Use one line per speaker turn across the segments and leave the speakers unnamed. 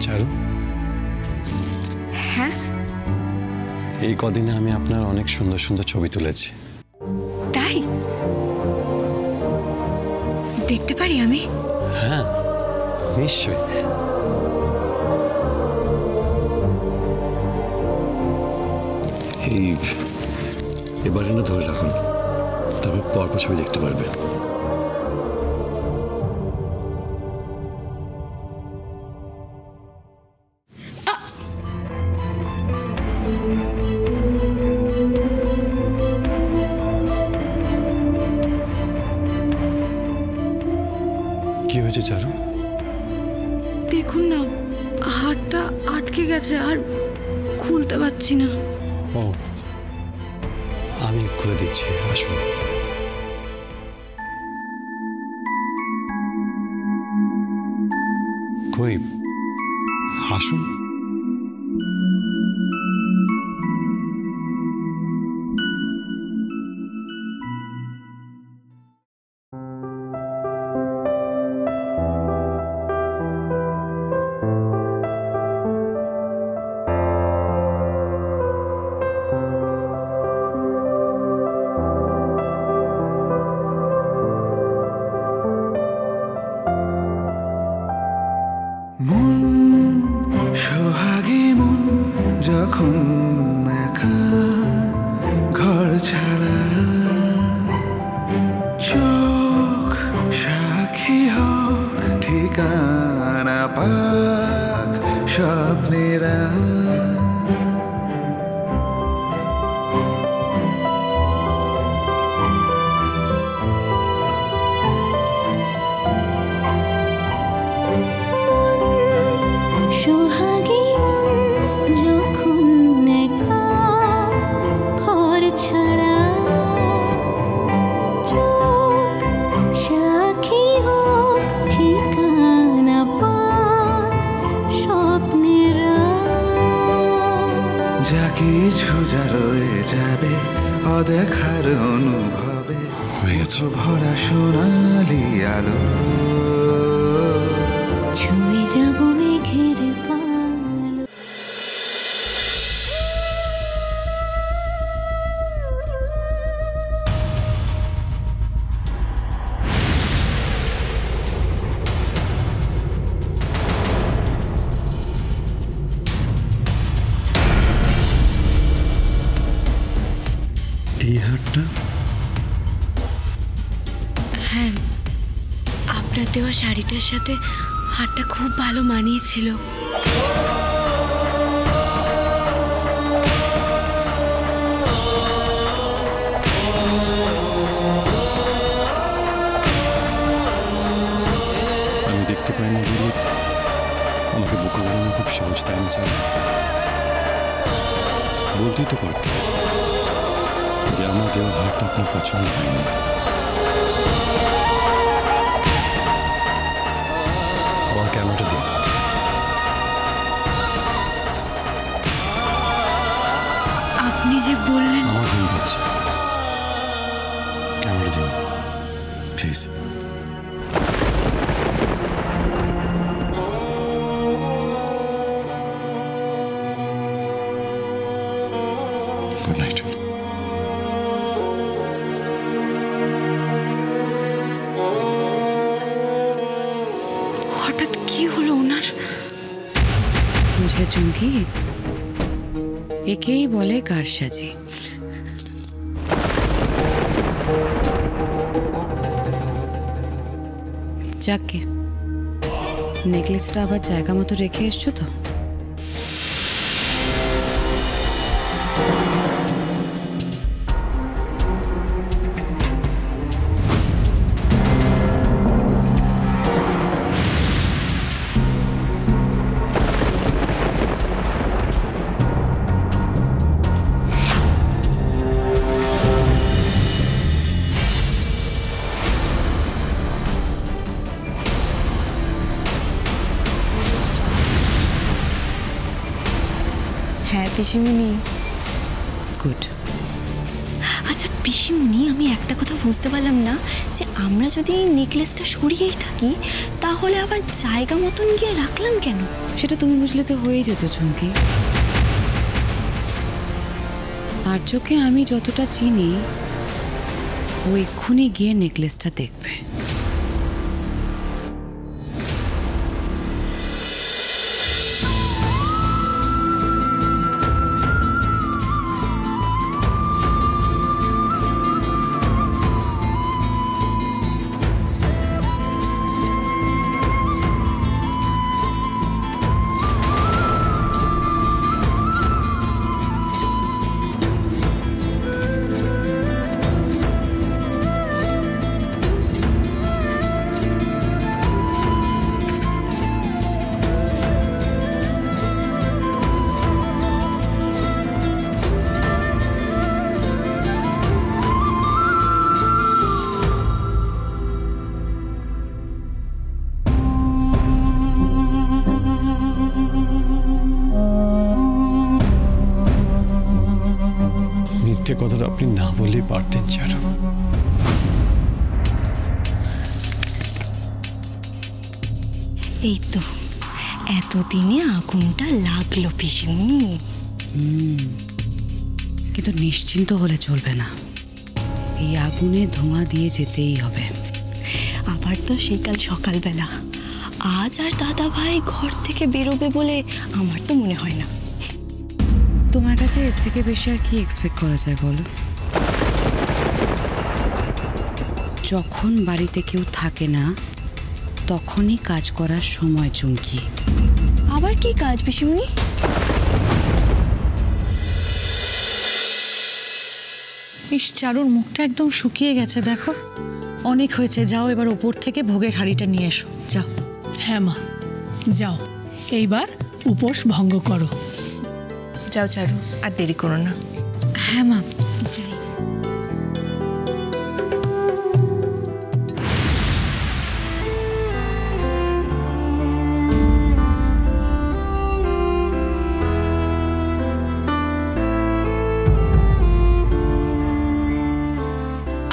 চারু,
হ্যাঁ,
এই কদিনে আমি আপনার অনেক সুন্দর সুন্দর ছবি তুলেছি।
তাই দেখতে পারি আমি?
হ্যাঁ, নিশ্চয়ই। এই এবারে না ধরে রাখুন, তারপর পরপর ছবি দেখতে পারবে। কি হয়েছে চারু?
দেখুন না, হাতটা আটকে গেছে আর খুলতে পারছি না।
ও, আমি খুলে দিচ্ছি, আসুন। কই, আসুন।
সোহাগে মন যখন একা ঘর ছাড়া, চোখ সাক্ষী হোক ঠিকানা পাক স্বপ্নেরা, যা কিছু যা রয়ে যাবে অদেখার অনুভবে, ভরা সোনালি আলো
ছুঁয়ে যাব মেঘের পালো।
এই হারটা?
হ্যাঁ, আপনার দেওয়া শাড়িটার সাথে হারটা খুব ভালো মানিয়েছিল।
আমি দেখতে পাই না বলে আমাকে বোকা বানানো খুব সহজ, তাই না চারু? বলতেই তো পারত যে আমার দেওয়া হারটা আপনার পছন্দ হয়নি। আমার ক্যামেরাটা দিন।
আপনি যে বললেন।
আমার ঘুম পাচ্ছে, ক্যামেরা দিন প্লিজ। Good night.
হঠাৎ কি হলো ওনার?
বুঝলে চুমকি, একেই বলে কারসাজি। যাকে নেকলেসটা আবার জায়গা মতো রেখে এসছো তো?
হ্যাঁ পিসিমণি।
গুড।
আচ্ছা পিসিমণি, আমি একটা কথা বুঝতে পারলাম না যে আমরা যদি এই নেকলেসটা সরিয়েই থাকি তাহলে আবার জায়গা মতন গিয়ে রাখলাম কেন?
সেটা তুমি বুঝলে তো হয়েই যেত চুমকি। আর্যকে আমি যতটা চিনি, ও এক্ষুনি গিয়ে নেকলেসটা দেখবে।
কথাটা আপনি না বললেই পারতেন চারু।
এই তো এতদিনে আগুনটা লাগলো পিসিমণি।
কিন্তু নিশ্চিন্ত হলে চলবে না, এই আগুনে ধোঁয়া দিয়ে যেতেই হবে।
আবার তো সেই কাল সকালবেলা। আজ আর দাদা ভাই ঘর থেকে বেরোবে বলে আমার তো মনে হয় না।
তোমার কাছে এর থেকে বেশি আর কি এক্সপেক্ট করা যায় বলো? যখন বাড়িতে কেউ থাকে না তখনই কাজ করার সময় চুমকি।
আবার কি কাজ পিসিমণি?
ইস, চারুর মুখটা একদম শুকিয়ে গেছে দেখো। অনেক হয়েছে, যাও এবার ওপর থেকে ভোগের হাঁড়িটা নিয়ে এসো, যাও।
হ্যাঁ মা, যাও এইবার উপোস ভঙ্গ করো।
যাও চারু, আর দেরি করো না। হ্যাঁ মা, যাই।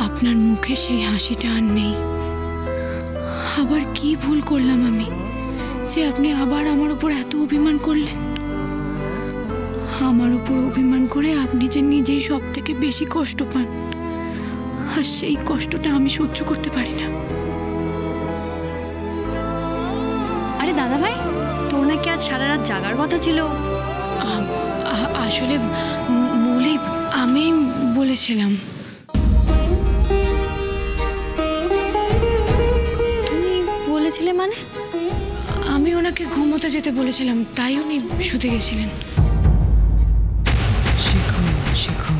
আপনার মুখে সেই হাসিটা আর নেই। আবার কি ভুল করলাম আমি যে আপনি আবার আমার উপর এত অভিমান করলেন? আমার উপর অভিমান করে আপনি যে নিজেই সব থেকে বেশি কষ্ট পান, আর সেই কষ্টটা আমি সহ্য করতে পারি না।
আরে দাদা ভাই, তোর নাকি আজ সারা রাত জাগার কথা ছিল?
আসলে মৌলি আমি বলেছিলাম।
তুমি বলেছিলে মানে?
আমি ওনাকে ঘুমোতে যেতে বলেছিলাম, তাই উনি শুতে গেছিলেন।
শেখো শেখো,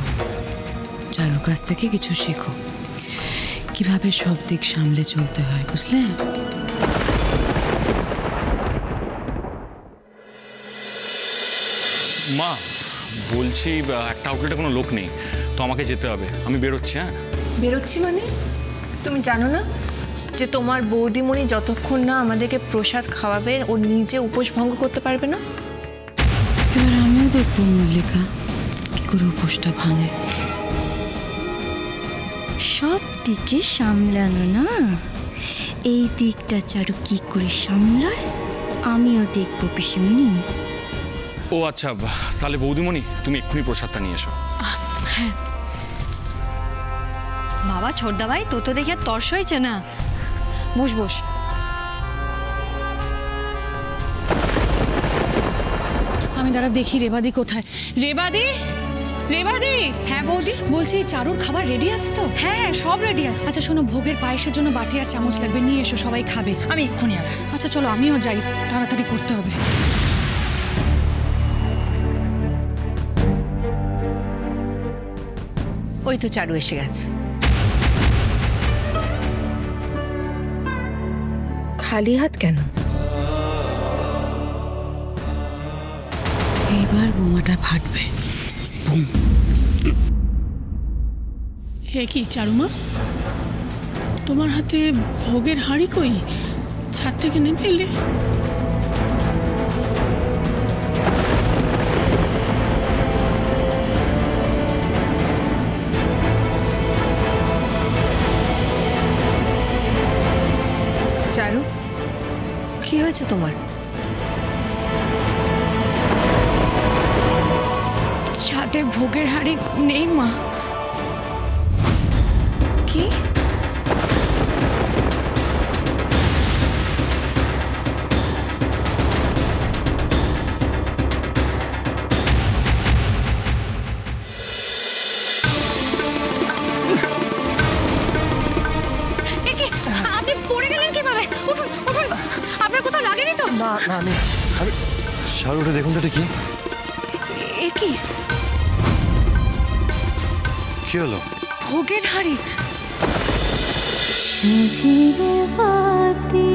চারুর কাছ থেকে কিছু শেখো, কিভাবে সব দিক সামলে চলতে হয়, বুঝলে?
মা বলছি, একটা আউটলেটে কোনো লোক নেই, তো আমাকে যেতে হবে। আমি বেরোচ্ছি। হ্যাঁ,
বেরোচ্ছি মানে? তুমি জানো না যে তোমার বৌদিমণি যতক্ষণ না আমাদেরকে প্রসাদ খাওয়াবে ও নিজে উপোস ভঙ্গ করতে পারবে না?
এবার আমিও দেখবো মল্লিকা কি করে উপোসটা ভাঙে।
সব দিকে সামলানো না, এই দিকটা চারু কি করে সামলায় আমিও দেখবো পিসিমণি।
ও আচ্ছা, তাহলে বৌদিমণি তুমি এক্ষুনি প্রসাদটা নিয়ে এসো।
হ্যাঁ
বাবা ছোটদা ভাই, তো তো দেখে আর তর্স হয়েছে না। বস বস।
আমি দাঁড়া দেখি রেবাদি কোথায়। রেবাদি, রেবাদি।
হ্যাঁ বৌদি।
বলছি চারুর খাবার রেডি আছে তো?
হ্যাঁ হ্যাঁ, সব রেডি আছে।
আচ্ছা শোনো, ভোগের পায়েসের জন্য বাটি আর চামচ লাগবে, নিয়ে এসো, সবাই খাবে।
আমি এক্ষুনি আসছি।
আচ্ছা চলো, আমিও যাই, তাড়াতাড়ি করতে হবে।
ওই তো চারু এসে গেছে। খালি হাত কেন?
এইবার বোমাটা ফাটবে। বুম।
এ কি চারুমা, তোমার হাতে ভোগের হাঁড়ি কই? ছাদ থেকে নেমে এলে?
হয়েছে তোমার?
ছাদে ভোগের হাড়ি নেই মা।
কি?
আপনি পড়ে গেলেন কিভাবে? আপনার কোথাও লাগেনি তো?
না না, আমি শাড়ি উঠে দেখুন তো এটা কি?
এ কি?
কি হলো?
ভোগের হাড়ি।
সাজিরে বাতি